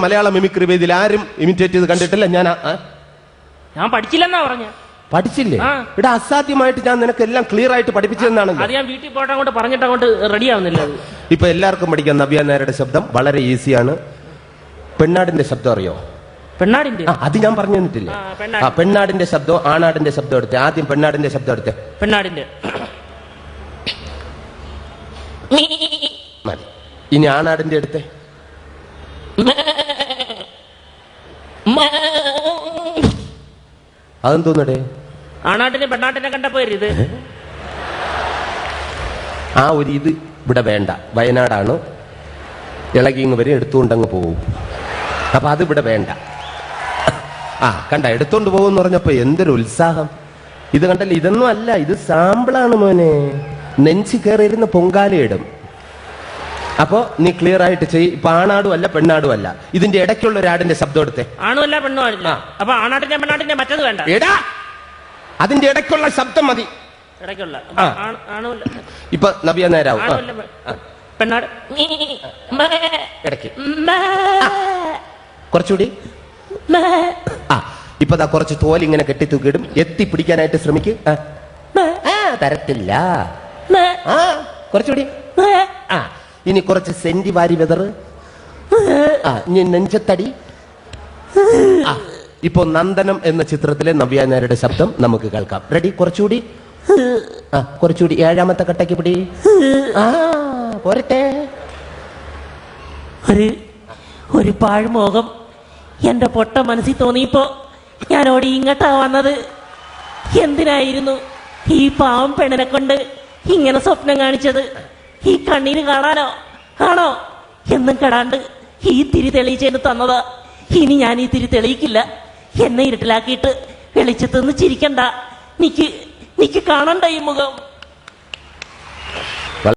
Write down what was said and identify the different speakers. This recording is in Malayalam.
Speaker 1: മലയാള മിമിക്രി വേദിയിൽ ആരും ഇമിറ്റേറ്റ് ചെയ്ത് കണ്ടിട്ടില്ല.
Speaker 2: ഞാൻ പഠിച്ചില്ലെന്നാ പറഞ്ഞ.
Speaker 1: പഠിച്ചില്ലേ? ഇവിടെ അസാധ്യമായിട്ട് ഞാൻ നിനക്ക് എല്ലാം ക്ലിയർ ആയിട്ട് പഠിപ്പിച്ചതെന്നാണ്.
Speaker 2: അത് ഞാൻ വീട്ടിൽ പോയിട്ട് അങ്ങോട്ട് പറഞ്ഞിട്ട് അങ്ങോട്ട് റെഡി ആവുന്നില്ല.
Speaker 1: ഇപ്പൊ എല്ലാവർക്കും പഠിക്കാം. നവ്യ നായരുടെ ശബ്ദം വളരെ ഈസിയാണ്. പെണ്ണാടിന്റെ ശബ്ദം അറിയോ?
Speaker 2: പെണ്ണാടിന്റെ
Speaker 1: അത് ഞാൻ പറഞ്ഞു തന്നിട്ടില്ലേ? പെണ്ണാടിന്റെ ശബ്ദം ആണാടിന്റെ ശബ്ദം എടുത്തേ. ആദ്യം പെണ്ണാടിന്റെ ശബ്ദം എടുത്തേ.
Speaker 2: പെണ്ണാടിന്റെ
Speaker 1: മതി. ഇനി ആണാടിന്റെ എടുത്തേ. അതെന്തോന്നടേ?
Speaker 2: ആണാട്ടിനെ പെണ്ണാട്ടിനെ കണ്ടപ്പോ ഇത്
Speaker 1: ആ ഒരു ഇത് ഇവിടെ വേണ്ട. വയനാടാണ്. ഇളകിങ് വരെ എടുത്തുകൊണ്ടങ്ങ് പോകും. അപ്പൊ അത് ഇവിടെ വേണ്ട. കണ്ട എടുത്തോണ്ട് പോകുമെന്ന് പറഞ്ഞപ്പോ എന്തൊരു ഉത്സാഹം. ഇത് കണ്ടല്ലേ? ഇതൊന്നും അല്ല, ഇത് സാമ്പിളാണ് മോനെ. നെഞ്ചി കയറിയിരുന്ന പൊങ്കാലയിടും. അപ്പൊ നീ ക്ലിയർ ആയിട്ട് ചെയ്യ്. ഇപ്പൊ ആണാടും അല്ല പെണ്ണാടും അല്ല. ഇതിന്റെ ഇടയ്ക്കുള്ള ഒരാടിന്റെ ശബ്ദം എടുത്തേ.
Speaker 2: ആണുമല്ല പെണ്ണും അല്ല. അപ്പൊ ആണാട്ടിന്റെ പെണ്ണാട്ടിന്റെ മറ്റത് വേണ്ട.
Speaker 1: എടാ അതിന്റെ ഇടയ്ക്കുള്ള ശബ്ദം മതി.
Speaker 2: ഇടയ്ക്കുള്ള
Speaker 1: ഇപ്പൊ നവ്യ നേരാവും.
Speaker 2: പെണ്ണാട്
Speaker 1: ഇടയ്ക്ക് കുറച്ചുകൂടി. ഇപ്പൊ കുറച്ച് തോൽ ഇങ്ങനെ കെട്ടിത്തൂക്കിയിടും. എത്തി പിടിക്കാനായിട്ട് ശ്രമിക്ക്. തരത്തില്ല. കുറച്ചുകൂടി. ഇനി കുറച്ച് സെന്റി വാരി വെതറ്. ഇനി നെഞ്ചത്തടി. ഇപ്പൊ നന്ദനം എന്ന ചിത്രത്തിലെ നവ്യ നായരുടെ ശബ്ദം നമുക്ക് കേൾക്കാം. റെഡി? കുറച്ചുകൂടി. കുറച്ചുകൂടി. ഏഴാമത്തെ കട്ടയ്ക്ക് പിടി. പോരട്ടെ.
Speaker 2: ഒരു പാഴ്മോഹം എന്റെ പൊട്ട മനസ്സിൽ തോന്നിയപ്പോ ഞാൻ ഓടി ഇങ്ങോട്ടാ വന്നത്. എന്തിനായിരുന്നു ഈ പാവം പെണ്ണിനെ കൊണ്ട് ഇങ്ങനെ സ്വപ്നം കാണിച്ചത്? ഈ കണ്ണീര് കാണാനോ ആണോ? എന്നും കെടാണ്ട് ഈ തിരി തെളിയിച്ചതിന് തന്നതാ. ഇനി ഞാൻ ഈ തിരി തെളിയിക്കില്ല. എന്നെ ഇരുട്ടിലാക്കിയിട്ട് വെളിച്ചത്തുനിന്ന് ചിരിക്കണ്ട. നിക്ക് കാണണ്ട ഈ മുഖം.